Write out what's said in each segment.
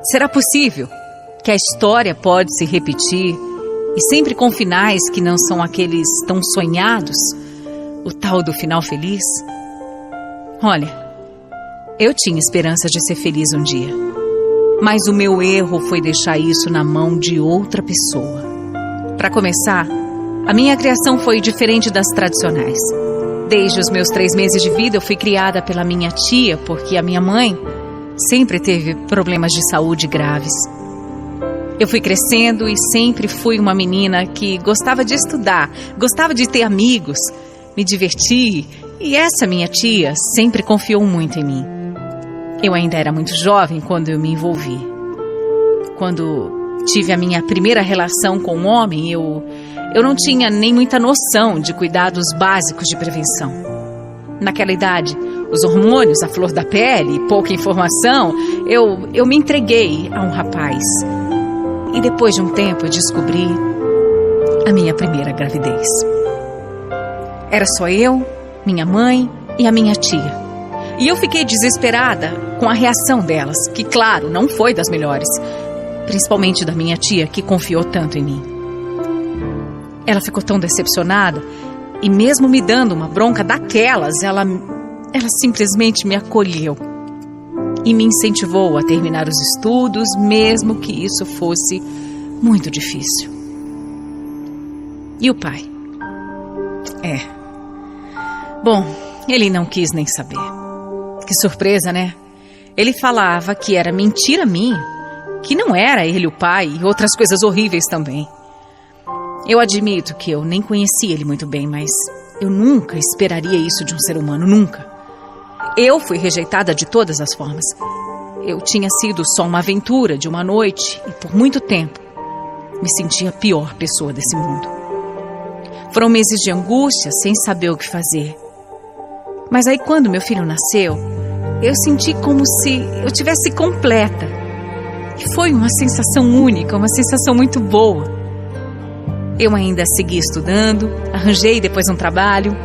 Será possível que a história pode se repetir e sempre com finais que não são aqueles tão sonhados? O tal do final feliz? Olha, eu tinha esperança de ser feliz um dia, mas o meu erro foi deixar isso na mão de outra pessoa. Para começar, a minha criação foi diferente das tradicionais. Desde os meus 3 meses de vida eu fui criada pela minha tia, porque a minha mãe sempre teve problemas de saúde graves. Eu fui crescendo e sempre fui uma menina que gostava de estudar, gostava de ter amigos, me divertir, e essa minha tia sempre confiou muito em mim. Eu ainda era muito jovem quando eu me envolvi. Quando tive a minha primeira relação com um homem, eu não tinha nem muita noção de cuidados básicos de prevenção. Naquela idade, os hormônios, a flor da pele, pouca informação, eu me entreguei a um rapaz. E depois de um tempo eu descobri a minha primeira gravidez. Era só eu, minha mãe e a minha tia. E eu fiquei desesperada com a reação delas, que claro, não foi das melhores. Principalmente da minha tia, que confiou tanto em mim. Ela ficou tão decepcionada e mesmo me dando uma bronca daquelas, ela simplesmente me acolheu e me incentivou a terminar os estudos, mesmo que isso fosse muito difícil. E o pai? Bom, ele não quis nem saber. Que surpresa, né? Ele falava que era mentira minha, que não era ele o pai e outras coisas horríveis também. Eu admito que eu nem conhecia ele muito bem, mas eu nunca esperaria isso de um ser humano, nunca. Eu fui rejeitada de todas as formas. Eu tinha sido só uma aventura de uma noite e por muito tempo me sentia a pior pessoa desse mundo. Foram meses de angústia sem saber o que fazer. Mas aí quando meu filho nasceu, eu senti como se eu tivesse completa. E foi uma sensação única, uma sensação muito boa. Eu ainda segui estudando, arranjei depois um trabalho.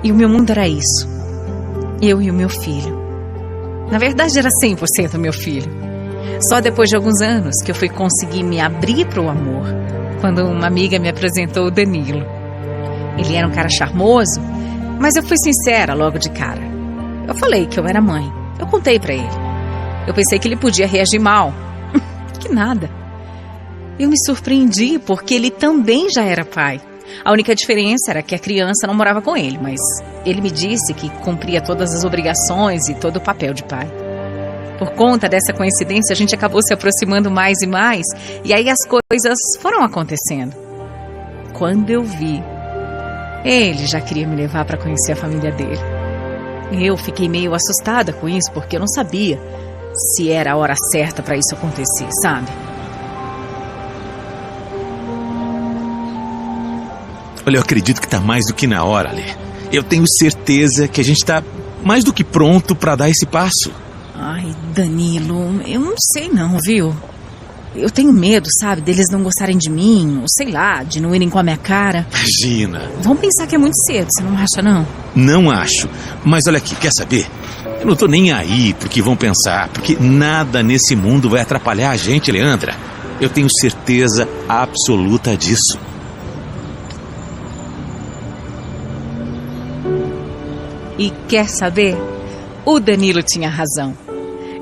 E o meu mundo era isso. Eu e o meu filho. Na verdade era 100% meu filho. Só depois de alguns anos que eu fui conseguir me abrir para o amor, quando uma amiga me apresentou o Danilo. Ele era um cara charmoso, mas eu fui sincera logo de cara. Eu falei que eu era mãe. Eu contei para ele. Eu pensei que ele podia reagir mal. Que nada. Eu me surpreendi porque ele também já era pai. A única diferença era que a criança não morava com ele, mas ele me disse que cumpria todas as obrigações e todo o papel de pai. Por conta dessa coincidência, a gente acabou se aproximando mais e mais, e aí as coisas foram acontecendo. Quando eu vi, ele já queria me levar para conhecer a família dele. Eu fiquei meio assustada com isso, porque eu não sabia se era a hora certa para isso acontecer, sabe? Olha, eu acredito que tá mais do que na hora, Lê. Eu tenho certeza que a gente tá mais do que pronto para dar esse passo. Ai, Danilo, eu não sei não, viu? Eu tenho medo, sabe, deles não gostarem de mim, ou sei lá, de não irem com a minha cara. Imagina. Vão pensar que é muito cedo, você não acha, não? Não acho. Mas olha aqui, quer saber? Eu não tô nem aí pro que vão pensar, porque nada nesse mundo vai atrapalhar a gente, Leandra. Eu tenho certeza absoluta disso. E quer saber? O Danilo tinha razão.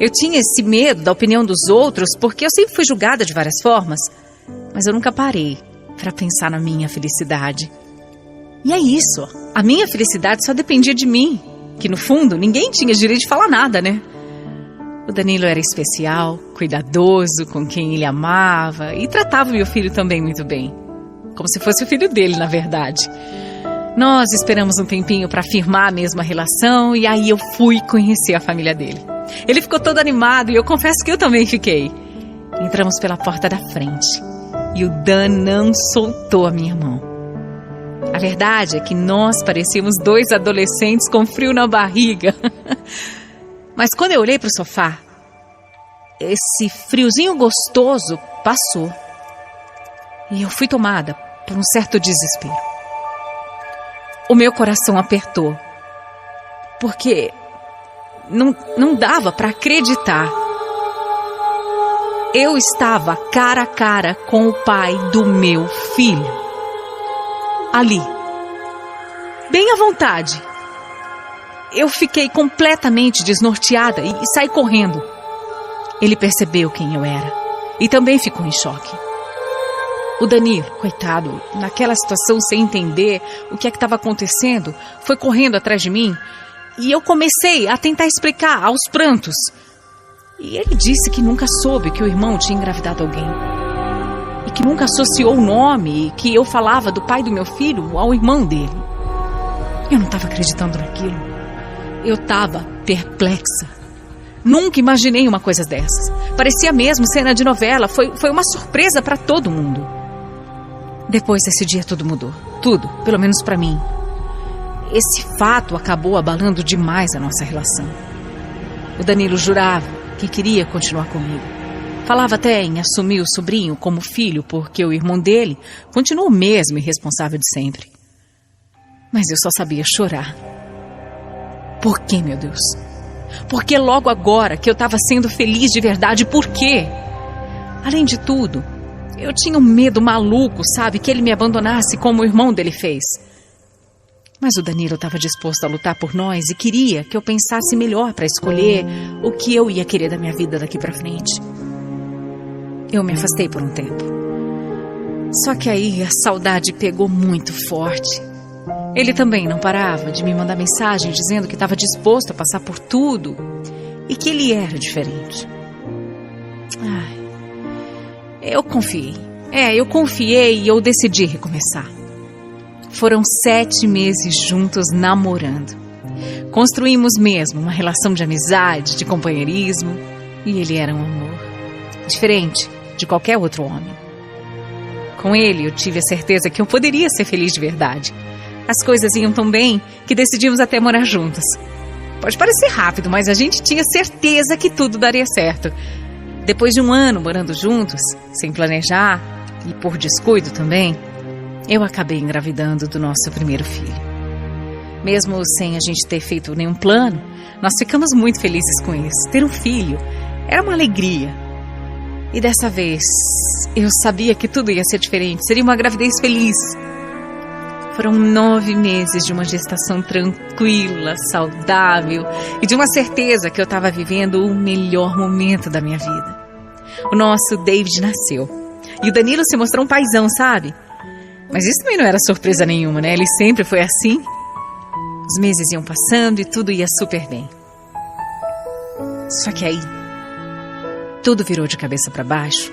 Eu tinha esse medo da opinião dos outros porque eu sempre fui julgada de várias formas. Mas eu nunca parei para pensar na minha felicidade. E é isso. A minha felicidade só dependia de mim. Que no fundo ninguém tinha direito de falar nada, né? O Danilo era especial, cuidadoso com quem ele amava e tratava meu filho também muito bem. Como se fosse o filho dele, na verdade. Nós esperamos um tempinho para firmar a mesma relação e aí eu fui conhecer a família dele. Ele ficou todo animado e eu confesso que eu também fiquei. Entramos pela porta da frente e o Dan não soltou a minha mão. A verdade é que nós parecíamos 2 adolescentes com frio na barriga. Mas quando eu olhei para o sofá, esse friozinho gostoso passou. E eu fui tomada por um certo desespero. O meu coração apertou, porque não dava para acreditar Eu estava cara a cara com o pai do meu filho. Ali. Bem à vontade. Eu fiquei completamente desnorteada e saí correndo. Ele percebeu quem eu era e também ficou em choque. O Danilo, coitado, naquela situação sem entender o que é que estava acontecendo, foi correndo atrás de mim e eu comecei a tentar explicar aos prantos. E ele disse que nunca soube que o irmão tinha engravidado alguém. E que nunca associou o nome que eu falava do pai do meu filho ao irmão dele. Eu não estava acreditando naquilo. Eu estava perplexa. Nunca imaginei uma coisa dessas. Parecia mesmo cena de novela. Foi uma surpresa para todo mundo. Depois desse dia tudo mudou. Tudo, pelo menos para mim. Esse fato acabou abalando demais a nossa relação. O Danilo jurava que queria continuar comigo. Falava até em assumir o sobrinho como filho, porque o irmão dele continua o mesmo irresponsável de sempre. Mas eu só sabia chorar. Por quê, meu Deus? Por que logo agora que eu estava sendo feliz de verdade? Por quê? Além de tudo, eu tinha um medo maluco, sabe? Que ele me abandonasse como o irmão dele fez. Mas o Danilo estava disposto a lutar por nós e queria que eu pensasse melhor para escolher o que eu ia querer da minha vida daqui para frente. Eu me afastei por um tempo. Só que aí a saudade pegou muito forte. Ele também não parava de me mandar mensagem dizendo que estava disposto a passar por tudo e que ele era diferente. Eu confiei. Eu confiei e eu decidi recomeçar. Foram 7 meses juntos namorando. Construímos mesmo uma relação de amizade, de companheirismo. E ele era um amor. Diferente de qualquer outro homem. Com ele eu tive a certeza que eu poderia ser feliz de verdade. As coisas iam tão bem que decidimos até morar juntos. Pode parecer rápido, mas a gente tinha certeza que tudo daria certo. Depois de um ano morando juntos, sem planejar e por descuido também, eu acabei engravidando do nosso primeiro filho. Mesmo sem a gente ter feito nenhum plano, nós ficamos muito felizes com isso. Ter um filho era uma alegria. E dessa vez, eu sabia que tudo ia ser diferente. Seria uma gravidez feliz. Foram 9 meses de uma gestação tranquila, saudável e de uma certeza que eu estava vivendo o melhor momento da minha vida. O nosso David nasceu. E o Danilo se mostrou um paizão, sabe? Mas isso também não era surpresa nenhuma, né? Ele sempre foi assim. Os meses iam passando e tudo ia super bem. Só que aí, tudo virou de cabeça para baixo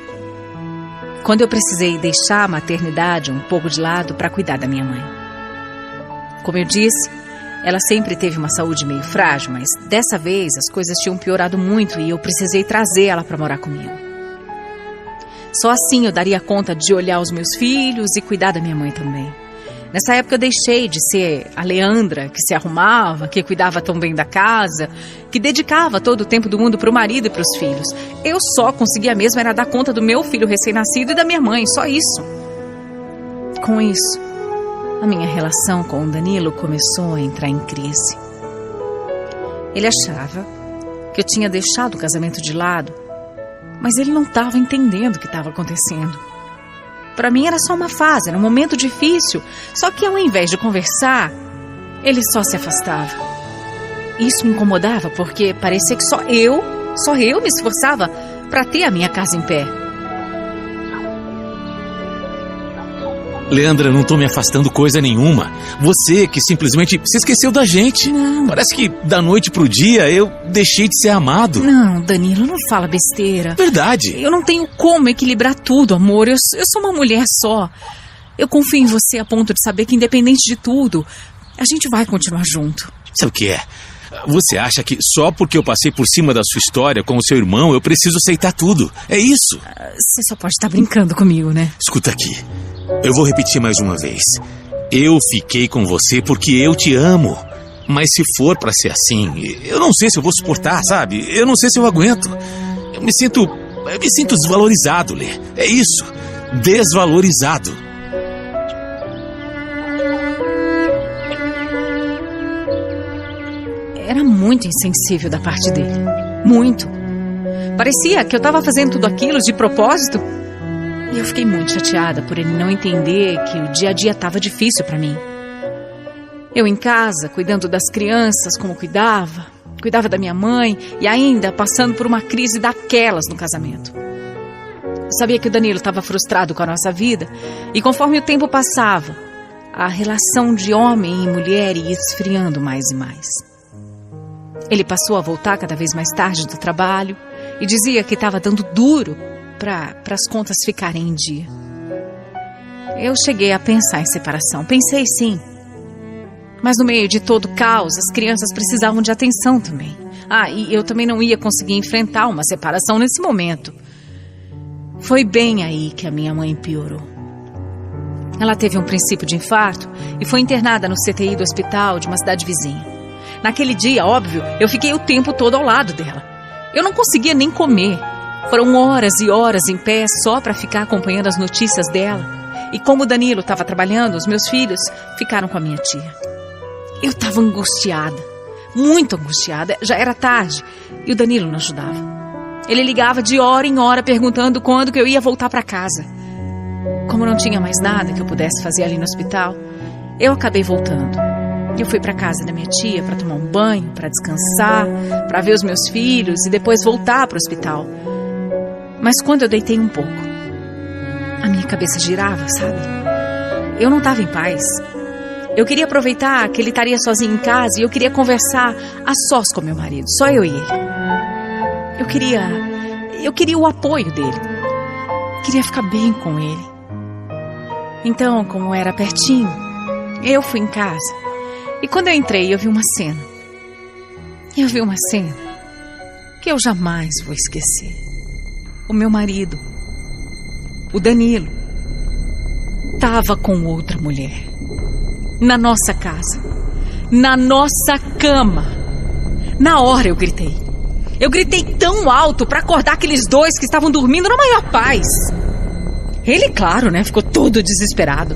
quando eu precisei deixar a maternidade um pouco de lado para cuidar da minha mãe. Como eu disse, ela sempre teve uma saúde meio frágil, mas dessa vez as coisas tinham piorado muito e eu precisei trazer ela para morar comigo. Só assim eu daria conta de olhar os meus filhos e cuidar da minha mãe também. Nessa época eu deixei de ser a Leandra, que se arrumava, que cuidava tão bem da casa, que dedicava todo o tempo do mundo para o marido e para os filhos. Eu só conseguia mesmo era dar conta do meu filho recém-nascido e da minha mãe, só isso. Com isso, a minha relação com o Danilo começou a entrar em crise. Ele achava que eu tinha deixado o casamento de lado, mas ele não estava entendendo o que estava acontecendo. Para mim era só uma fase, era um momento difícil. Só que ao invés de conversar, ele só se afastava. Isso me incomodava porque parecia que só eu me esforçava para ter a minha casa em pé. Leandra, não tô me afastando coisa nenhuma. Você que simplesmente se esqueceu da gente. Não. Parece que da noite pro dia eu deixei de ser amado. Não, Danilo, não fala besteira. Verdade. Eu não tenho como equilibrar tudo, amor. Eu sou uma mulher só. Eu confio em você a ponto de saber que, independente de tudo, a gente vai continuar junto. Sabe o que é? Você acha que só porque eu passei por cima da sua história com o seu irmão, eu preciso aceitar tudo? É isso? Você só pode estar brincando comigo, né? Escuta aqui. Eu vou repetir mais uma vez. Eu fiquei com você porque eu te amo. Mas se for pra ser assim, eu não sei se eu vou suportar, sabe? Eu não sei se eu aguento. Eu me sinto desvalorizado, Lê. É isso. Desvalorizado. Era muito insensível da parte dele. Muito. Parecia que eu estava fazendo tudo aquilo de propósito. E eu fiquei muito chateada por ele não entender que o dia a dia estava difícil para mim. Eu em casa, cuidando das crianças como cuidava da minha mãe e ainda passando por uma crise daquelas no casamento. Eu sabia que o Danilo estava frustrado com a nossa vida e conforme o tempo passava, a relação de homem e mulher ia esfriando mais e mais. Ele passou a voltar cada vez mais tarde do trabalho e dizia que estava dando duro para as contas ficarem em dia. Eu cheguei a pensar em separação. Pensei sim. Mas no meio de todo o caos, as crianças precisavam de atenção também. E eu também não ia conseguir enfrentar uma separação nesse momento. Foi bem aí que a minha mãe piorou. Ela teve um princípio de infarto e foi internada no CTI do hospital de uma cidade vizinha. Naquele dia, óbvio, eu fiquei o tempo todo ao lado dela. Eu não conseguia nem comer. Foram horas e horas em pé só para ficar acompanhando as notícias dela. E como o Danilo estava trabalhando, os meus filhos ficaram com a minha tia. Eu estava angustiada, muito angustiada. Já era tarde e o Danilo não ajudava. Ele ligava de hora em hora perguntando quando que eu ia voltar para casa. Como não tinha mais nada que eu pudesse fazer ali no hospital, eu acabei voltando. Eu fui para casa da minha tia para tomar um banho, para descansar, para ver os meus filhos e depois voltar para o hospital. Mas quando eu deitei um pouco, a minha cabeça girava, sabe? Eu não estava em paz. Eu queria aproveitar que ele estaria sozinho em casa e eu queria conversar a sós com meu marido, só eu e ele. Eu queria o apoio dele. Queria ficar bem com ele. Então, como era pertinho, eu fui em casa. E quando eu entrei, eu vi uma cena. Eu vi uma cena que eu jamais vou esquecer. O meu marido, o Danilo, estava com outra mulher. Na nossa casa. Na nossa cama. Na hora eu gritei. Eu gritei tão alto para acordar aqueles dois que estavam dormindo na maior paz. Ele, claro, né, ficou todo desesperado.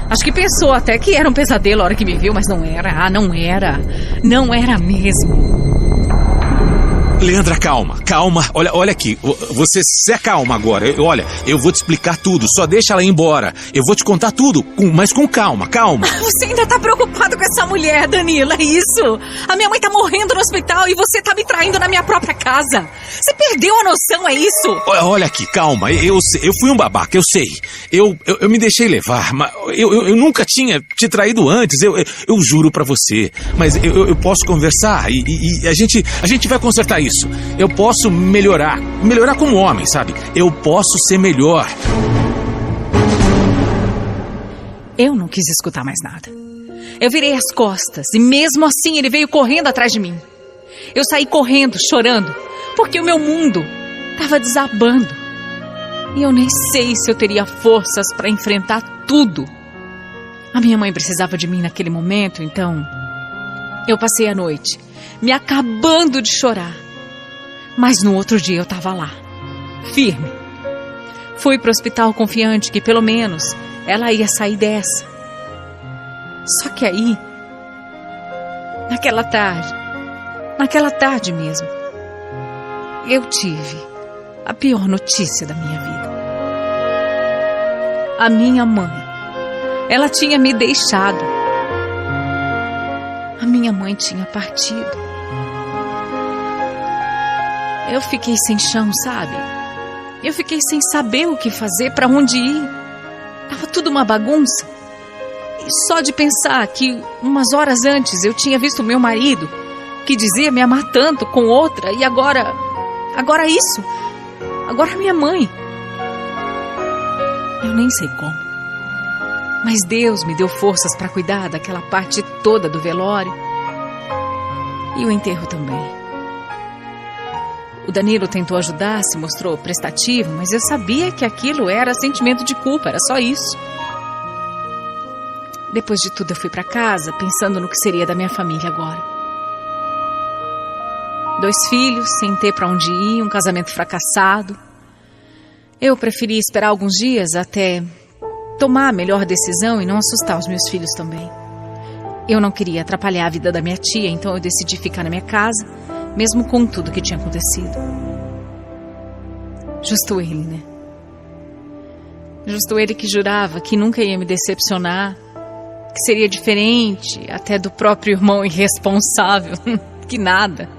Acho que pensou até que era um pesadelo a hora que me viu, mas não era. Não era. Não era mesmo. Leandra, calma. Olha aqui. Você se acalma agora. Olha, eu vou te explicar tudo. Só deixa ela ir embora. Eu vou te contar tudo, mas com calma. Você ainda tá preocupado com essa mulher, Danilo, é isso? A minha mãe tá morrendo no hospital e você tá me traindo na minha própria casa. Você perdeu a noção, é isso? Olha aqui, calma. Eu fui um babaca, eu sei. Eu me deixei levar, mas eu nunca tinha te traído antes. Eu juro pra você. Mas eu posso conversar e a gente vai consertar isso. Eu posso melhorar como homem, sabe? Eu posso ser melhor. Eu não quis escutar mais nada. Eu virei as costas e mesmo assim ele veio correndo atrás de mim. Eu saí correndo, chorando, porque o meu mundo estava desabando. E eu nem sei se eu teria forças para enfrentar tudo. A minha mãe precisava de mim naquele momento, então eu passei a noite me acabando de chorar. Mas no outro dia eu estava lá, firme. Fui para o hospital confiante que pelo menos ela ia sair dessa. Só que aí, naquela tarde mesmo, eu tive a pior notícia da minha vida. A minha mãe, ela tinha me deixado. A minha mãe tinha partido. Eu fiquei sem chão, sabe? Eu fiquei sem saber o que fazer, para onde ir. Tava tudo uma bagunça. E só de pensar que umas horas antes eu tinha visto meu marido, que dizia me amar tanto, com outra, e agora isso. Agora minha mãe. Eu nem sei como. Mas Deus me deu forças para cuidar daquela parte toda do velório. E o enterro também. O Danilo tentou ajudar, se mostrou prestativo, mas eu sabia que aquilo era sentimento de culpa, era só isso. Depois de tudo eu fui para casa, pensando no que seria da minha família agora. 2 filhos, sem ter para onde ir, um casamento fracassado. Eu preferi esperar alguns dias até tomar a melhor decisão e não assustar os meus filhos também. Eu não queria atrapalhar a vida da minha tia, então eu decidi ficar na minha casa, mesmo com tudo que tinha acontecido. Justo ele, né? Justo ele que jurava que nunca ia me decepcionar, que seria diferente até do próprio irmão irresponsável, que nada.